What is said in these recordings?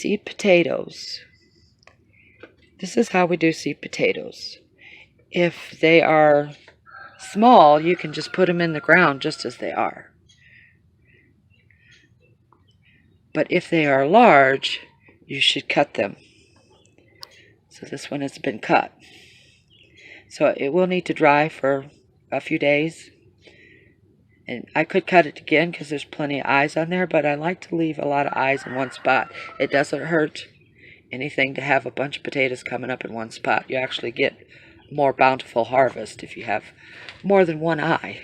Seed potatoes. This is how we do seed potatoes. If they are small, you can just put them in the ground just as they are. But if they are large, you should cut them. So this one has been cut. So it will need to dry for a few days. And I could cut it again because there's plenty of eyes on there, but I like to leave a lot of eyes in one spot. It doesn't hurt anything to have a bunch of potatoes coming up in one spot. You actually get more bountiful harvest if you have more than one eye.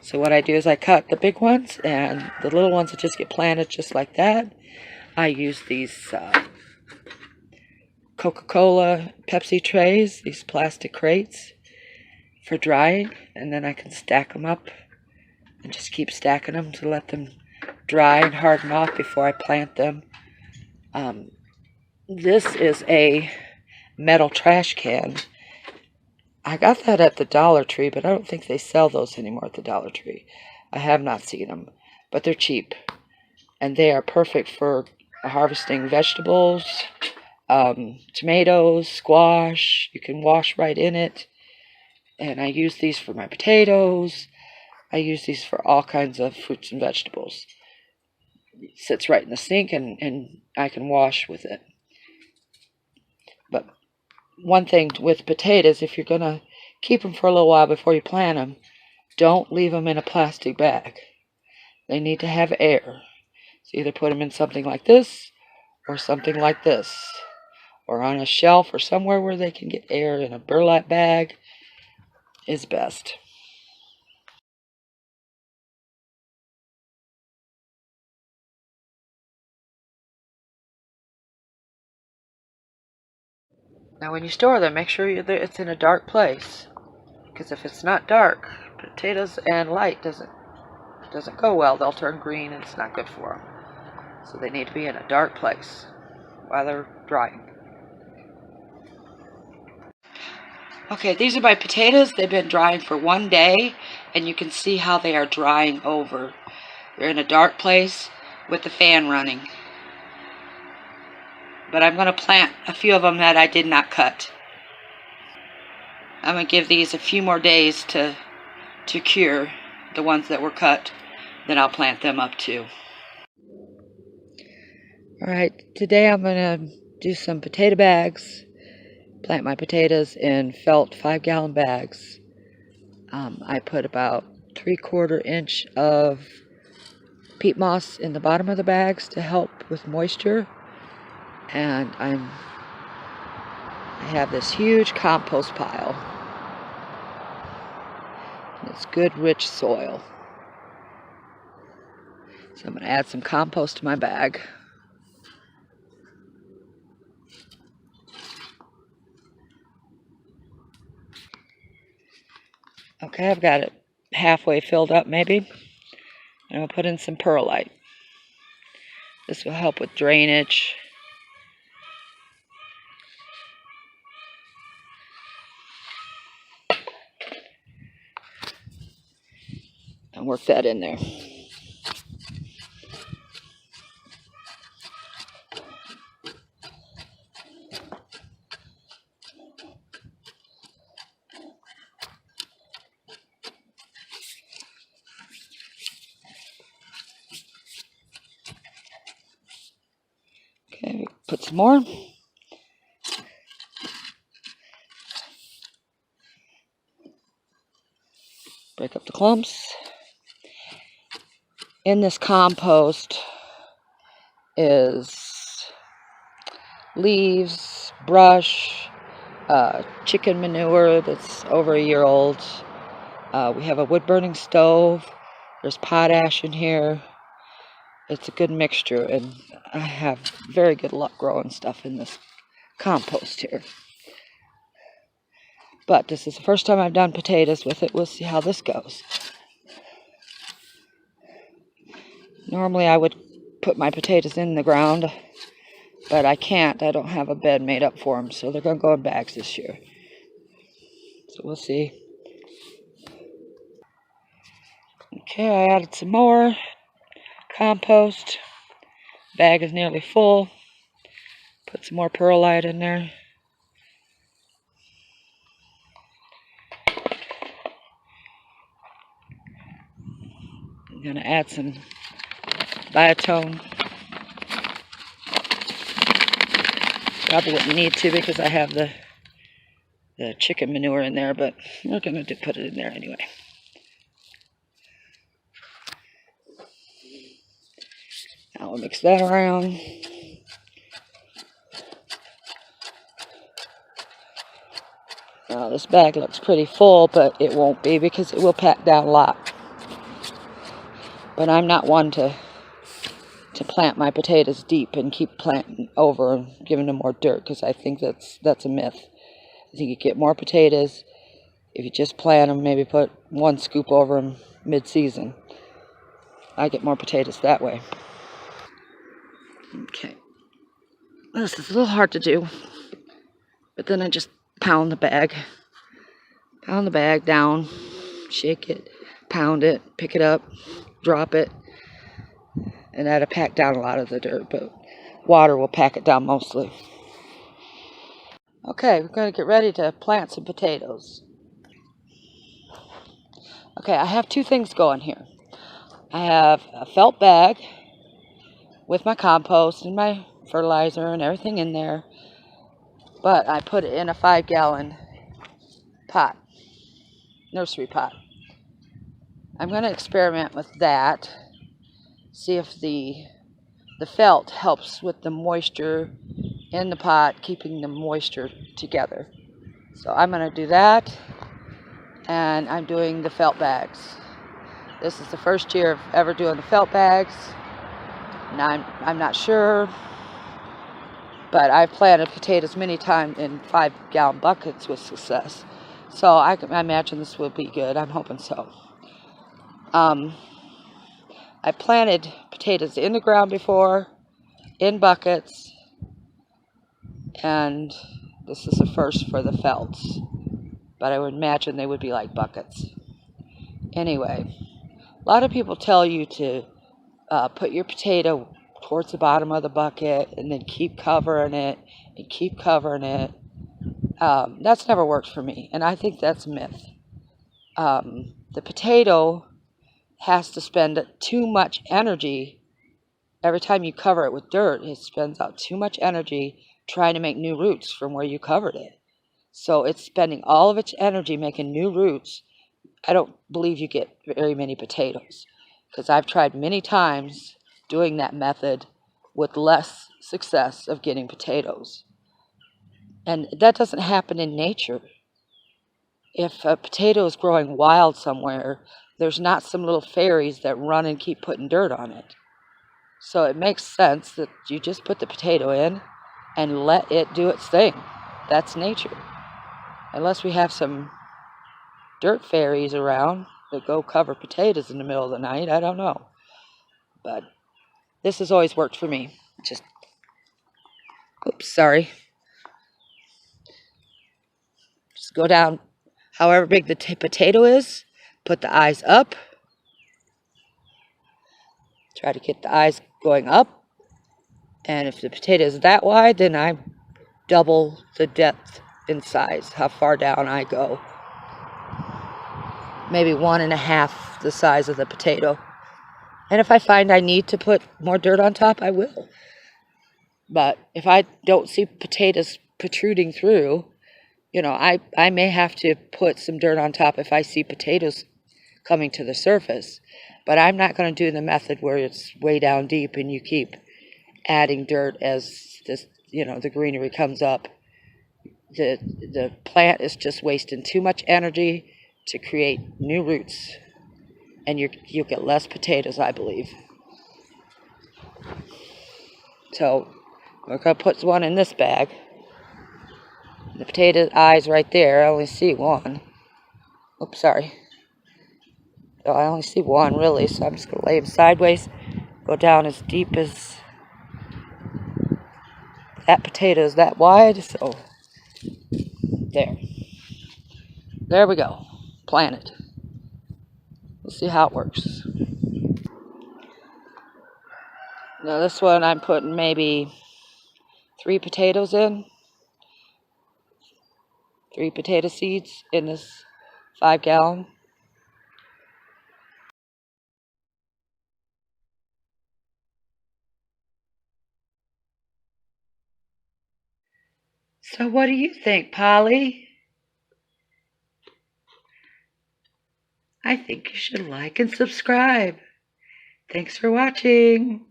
So what I do is I cut the big ones, and the little ones that just get planted just like that. I use these Coca-Cola Pepsi trays, these plastic crates, for drying, and then I can stack them up and just keep stacking them to let them dry and harden off before I plant them. This is a metal trash can. I got that at the Dollar Tree, but I don't think they sell those anymore at the Dollar Tree. I have not seen them, but they're cheap. And they are perfect for harvesting vegetables, tomatoes, squash. You can wash right in it. And I use these for my potatoes. I use these for all kinds of fruits and vegetables. It sits right in the sink, and I can wash with it. But one thing with potatoes, if you're going to keep them for a little while before you plant them, don't leave them in a plastic bag. They need to have air. So either put them in something like this or something like this, or on a shelf or somewhere where they can get air. In a burlap bag is best. Now when you store them, make sure it's in a dark place, because if it's not dark, potatoes and light doesn't go well. They'll turn green and it's not good for them. So they need to be in a dark place while they're drying. Okay, these are my potatoes. They've been drying for one day, and you can see how they are drying over. They're in a dark place with the fan running. But I'm going to plant a few of them that I did not cut. I'm going to give these a few more days to cure, the ones that were cut. Then I'll plant them up too. Alright, today I'm going to do some potato bags. Plant my potatoes in felt 5-gallon bags. I put about 3/4 inch of peat moss in the bottom of the bags to help with moisture. And I have this huge compost pile. And it's good, rich soil. So I'm going to add some compost to my bag. Okay, I've got it halfway filled up maybe. And I'll put in some perlite. This will help with drainage. And work that in there. Okay, put some more. Break up the clumps. In this compost is leaves, brush, chicken manure that's over a year old. We have a wood-burning stove. There's potash in here. It's a good mixture, and I have very good luck growing stuff in this compost here. But this is the first time I've done potatoes with it. We'll see how this goes. Normally I would put my potatoes in the ground, but I can't. I don't have a bed made up for them, so they're going to go in bags this year. So we'll see. Okay, I added some more. compost. Bag is nearly full. Put some more perlite in there. I'm going to add some biotone. Probably wouldn't need to because I have the chicken manure in there, but we're going to put it in there anyway. Now we'll mix that around. Now this bag looks pretty full, but it won't be because it will pack down a lot. But I'm not one to plant my potatoes deep and keep planting over and giving them more dirt, because I think that's a myth. I think you get more potatoes if you just plant them, maybe put one scoop over them mid-season. I get more potatoes that way. Okay. This is a little hard to do, but then I just pound the bag. Pound the bag down, shake it, pound it, pick it up, drop it, and that'll pack down a lot of the dirt, but water will pack it down mostly. Okay, we're going to get ready to plant some potatoes. Okay, I have two things going here. I have a felt bag with my compost and my fertilizer and everything in there, but I put it in a 5-gallon pot, nursery pot. I'm going to experiment with that, see if the felt helps with the moisture in the pot, keeping the moisture together. So I'm going to do that, and I'm doing the felt bags. This is the first year of ever doing the felt bags, and I'm not sure, but I've planted potatoes many times in 5-gallon buckets with success. So I imagine this will be good. I'm hoping so. I planted potatoes in the ground before, in buckets, and this is the first for the felts, but I would imagine they would be like buckets. Anyway, a lot of people tell you to put your potato towards the bottom of the bucket and then keep covering it and keep covering it. That's never worked for me, and I think that's a myth. The potato has to spend too much energy. Every time you cover it with dirt, it spends out too much energy trying to make new roots from where you covered it. So it's spending all of its energy making new roots. I don't believe you get very many potatoes, because I've tried many times doing that method with less success of getting potatoes. And that doesn't happen in nature. If a potato is growing wild somewhere, there's not some little fairies that run and keep putting dirt on it. So it makes sense that you just put the potato in and let it do its thing. That's nature. Unless we have some dirt fairies around that go cover potatoes in the middle of the night, I don't know. But this has always worked for me. Just go down however big the potato is, put the eyes up. Try to get the eyes going up. And if the potato is that wide, then I double the depth in size, how far down I go. Maybe 1.5 the size of the potato. And if I find I need to put more dirt on top, I will. But if I don't see potatoes protruding through, I may have to put some dirt on top if I see potatoes coming to the surface. But I'm not going to do the method where it's way down deep and you keep adding dirt as this, the greenery comes up. The plant is just wasting too much energy to create new roots, and you'll get less potatoes, I believe. So we're going to put one in this bag. The potato eyes right there, I only see one. Oops, sorry. So I only see one, really, so I'm just going to lay them sideways, go down as deep as that potato is that wide, so there we go. Planted. We'll see how it works. Now this one I'm putting maybe 3 potatoes in. 3 potato seeds in this 5-gallon. So what do you think, Polly? I think you should like and subscribe. Thanks for watching.